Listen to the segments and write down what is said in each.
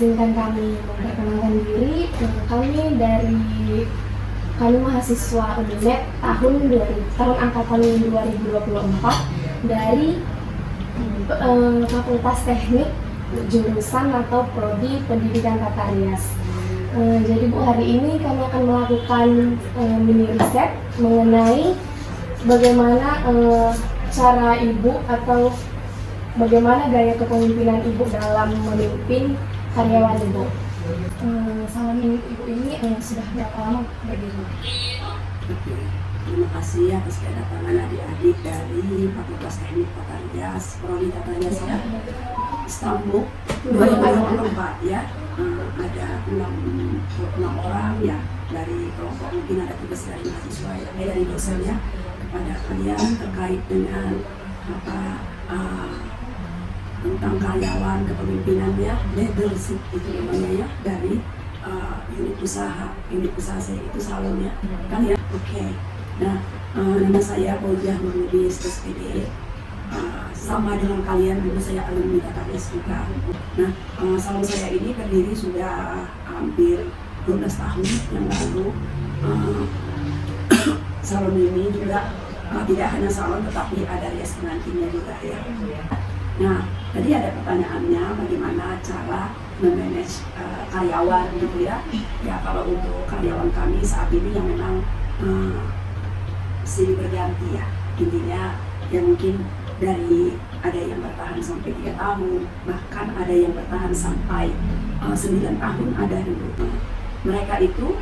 Izinkan kami memperkenalkan diri. Kami mahasiswa UNED tahun angkatan 2024 dari Fakultas Teknik jurusan atau prodi Pendidikan Tata Rias. Jadi Bu, hari ini kami akan melakukan mini riset mengenai bagaimana cara Ibu atau bagaimana gaya kepemimpinan Ibu dalam memimpin karyawan Ibu. Salam Ibu ini sudah berapa lama berdiri? Oke, terima kasih atas kedatangan adik-adik dari Fakultas Teknik Tata Rias, Prodi Tata Rias ya, Istanbul 2024 ya. Ada 6 orang ya dari kelompok, mungkin ada tugas dari mahasiswa ya, dari dosennya kepada kalian terkait dengan tentang karyawan kepemimpinannya, leadership itu namanya ya, dari unit usaha saya itu salon ya kan ya. Oke. Nah, nama saya Bojah Nurlubis SPD. Sama dengan kalian dulu saya alumni Tata Rias juga. Nah, salon saya ini berdiri sudah hampir 12 tahun yang lalu. Salon ini juga tidak hanya salon tetapi ada rias pengantinnya juga ya. Nah, tadi ada pertanyaannya bagaimana cara memanage karyawan gitu ya. Ya, kalau untuk karyawan kami saat ini yang memang silih berganti ya. Intinya ya mungkin dari ada yang bertahan sampai 3 tahun, bahkan ada yang bertahan sampai 9 tahun ada dulu. Mereka itu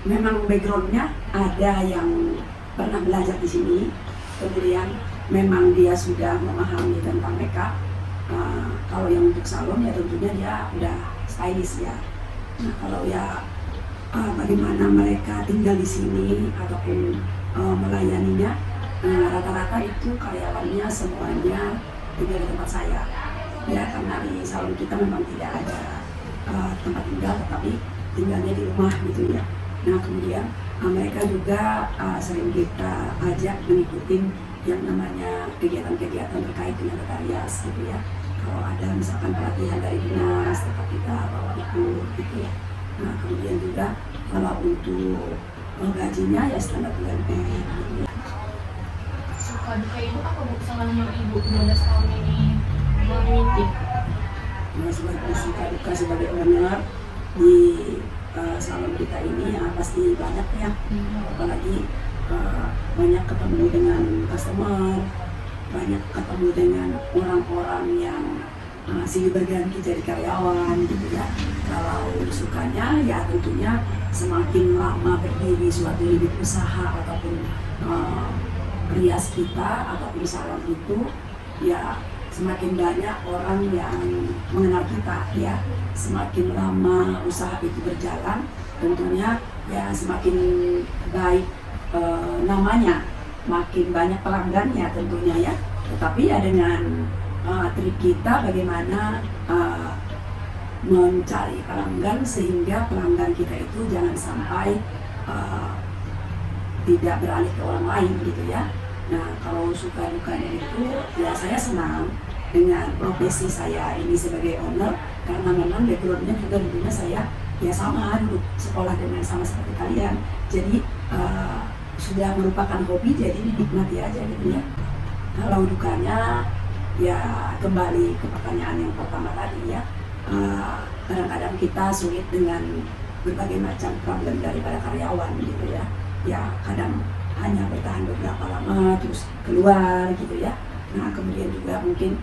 memang backgroundnya ada yang pernah belajar di sini, kemudian memang dia sudah memahami tentang makeup. Kalau yang untuk salon ya tentunya dia udah stylish ya. Nah, kalau ya bagaimana mereka tinggal di sini ataupun melayaninya, rata-rata itu karyawannya semuanya tinggal di tempat saya ya, karena di salon kita memang tidak ada tempat tinggal tetapi tinggalnya di rumah gitu ya. Nah, kemudian mereka juga sering kita ajak mengikuti yang namanya kegiatan-kegiatan terkait dengan Tata Rias gitu ya. Kalau ada misalkan pelatihan dari dinas tetap kita bawa ikut gitu ya. Nah, kemudian juga kalau untuk gajinya ya standar UMR gitu ya. Suka duka Ibu apa Bu selama Ibu 12 tahun ini memimpin? Nah, sebagai suka duka sebagai owner di salon kita ini ya pasti banyak ya. Apalagi banyak ketemu dengan customer, banyak ketemu dengan orang-orang yang silih berganti jadi karyawan gitu ya. Kalau sukanya ya tentunya semakin lama berdiri suatu unit usaha ataupun rias kita ataupun salon itu ya semakin banyak orang yang mengenal kita ya. Semakin lama usaha itu berjalan tentunya ya semakin baik namanya, makin banyak pelanggannya tentunya ya. Tetapi ya dengan trik kita bagaimana mencari pelanggan sehingga pelanggan kita itu jangan sampai tidak beralih ke orang lain gitu ya. Nah, kalau suka dukanya itu ya saya senang dengan profesi saya ini sebagai owner karena memang backgroundnya juga dulunya saya ya sama dulu sekolah dengan sama seperti kalian. Jadi sudah merupakan hobi jadi dinikmati aja gitu ya. Kalau dukanya ya kembali ke pertanyaan yang pertama tadi ya, kadang-kadang kita sulit dengan berbagai macam problem daripada karyawan gitu ya. Ya kadang hanya bertahan beberapa lama terus keluar gitu ya. Nah, kemudian juga mungkin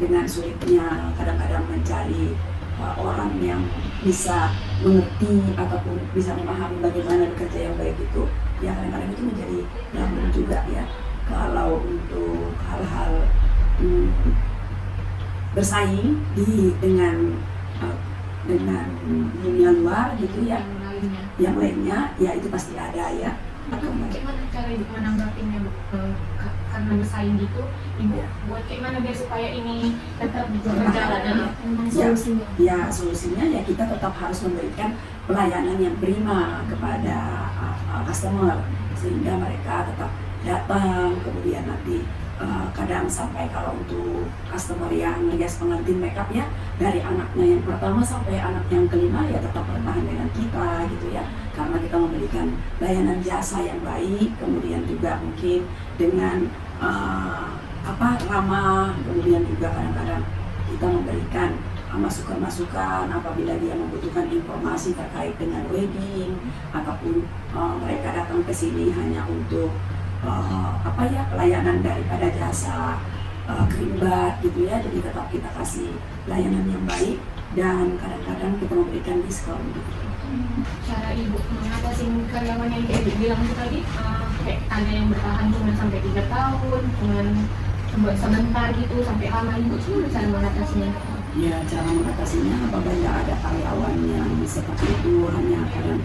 dengan sulitnya kadang-kadang mencari orang yang bisa mengerti ataupun bisa memahami bagaimana bekerja yang baik itu ya kadang-kadang itu menjadi problem juga ya. Kalau untuk hal-hal bersaing dengan dunia luar gitu ya, yang lainnya ya itu pasti ada ya. Bagaimana cara Ibu menanggapinya Bu? Karena bersaing gitu, Ibu buat kayak mana biar supaya ini tetap berjalan? Solusinya? Ya solusinya ya kita tetap harus memberikan pelayanan yang prima kepada customer sehingga mereka tetap datang, kemudian nanti kadang sampai kalau untuk customer yang merias pengantin makeup ya, dari anaknya yang pertama sampai anak yang kelima ya tetap bertahan dengan kita gitu ya, karena kita memberikan layanan jasa yang baik, kemudian juga mungkin dengan ramah, kemudian juga kadang-kadang kita memberikan masukan-masukan apabila dia membutuhkan informasi terkait dengan wedding ataupun mereka datang ke sini hanya untuk pelayanan daripada jasa krim bat gitu ya, jadi tetap kita kasih layanan yang baik dan kadang-kadang kita memberikan diskon gitu. Cara ibu mengatasi karyawan yang ibu bilang itu tadi, kayak ada yang bertahan cuma sampai 3 tahun, cuman sebentar gitu sampai lama, ibu gimana cara mengatasinya? Ya, cara mengatasinya apabila ada karyawan yang seperti itu, hanya kadang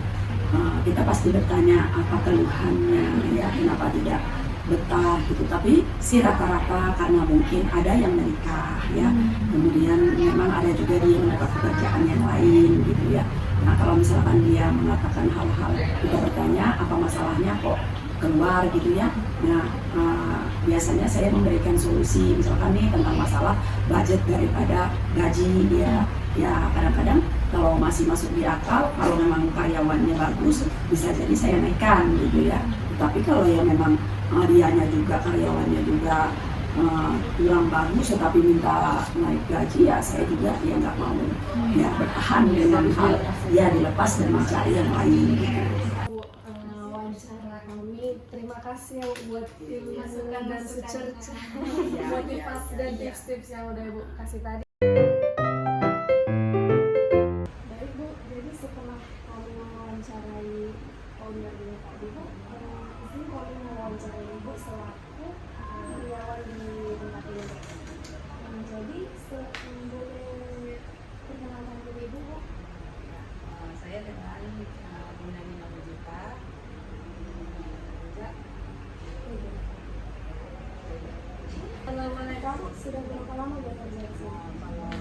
kita pasti bertanya apa keluhannya ya, kenapa tidak betah gitu. Tapi si rata-rata karena mungkin ada yang menikah ya, kemudian memang ada juga dia mendapat pekerjaan yang lain gitu ya. Nah, kalau misalkan dia mengatakan hal-hal, kita bertanya apa masalahnya kok keluar gitu ya. Nah, biasanya saya memberikan solusi, misalkan nih tentang masalah budget daripada gaji dia. Ya kadang-kadang kalau masih masuk di akal, kalau memang karyawannya bagus, bisa jadi saya naikkan gitu ya. Tapi kalau yang memang dianya juga, karyawannya juga kurang bagus, tetapi minta naik gaji, ya saya juga ya nggak mau ya bertahan dengan hal ya dilepas dan mencari yang lain gitu. Wawancara kami, terima kasih ya buat masukan dan secerca motivasi dan tips-tips yang udah Ibu kasih tadi. Baik Bu, jadi setelah kami mewawancarai ownernya tadi Bu, izin kami mewawancarai Ibu selaku karyawan di tempat ini. Jadi boleh perkenalkan diri Ibu Bu? Saya dengan Bunda Nina Mujita. Kalau boleh tahu sudah berapa lama bekerja di sini? Kalau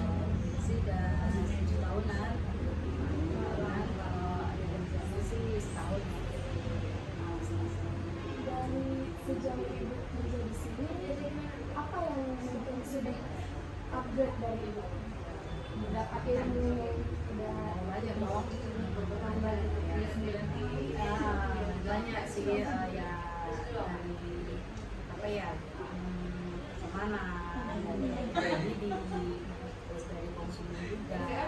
sudah 7 tahunan, kalau ada kerjanya sih setahun. Dan sejauh Ibu kerja di sini, apa yang mungkin sudah upgrade dari Ibu? Dapat ilmu yang udah Banyak dong. bertambah gitu ya? Banyak sih ya, dari kemana, dari terus dari konsumen juga, ya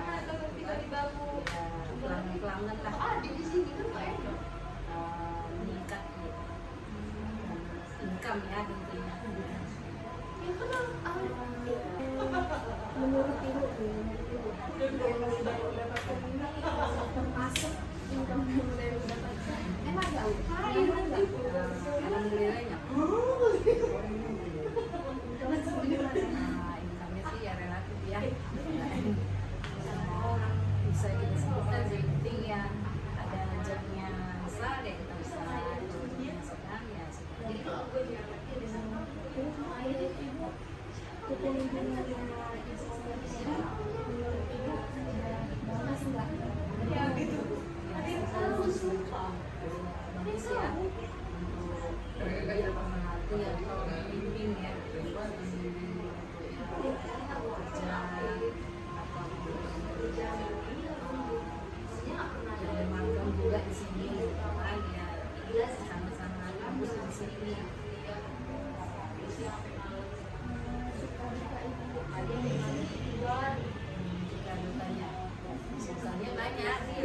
pelanggan lah, meningkat gitu, income ya tentunya. Menurut Ibu, yang sudah mendapatkan ini termasuk income yang sudah mendapatkan, emang nggak? Nyaman nggak? Alhamdulillahnya. Income-nya sih ya relatif ya. Semua orang bisa kita sebutkan, yang penting ya ada jamnya besar ya kita bisa, jamnya sedang ya seperti itu. Kepemimpinan yang Ibu sampaikan, menurut Ibu bagus nggak? Bagus ya, untuk dia pemerhati atau pembimbing ya, kerja atau jadi magang juga di sini kan ya, sangat-sangat bagus di sini. Suka dukanya, sukanya banyak sih.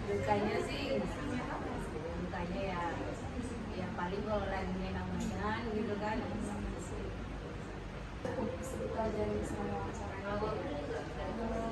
Dukanya sih, dukanya ya paling kalau lagi enak-enakan gitu kan. Segitu aja nih sama wawancaranya.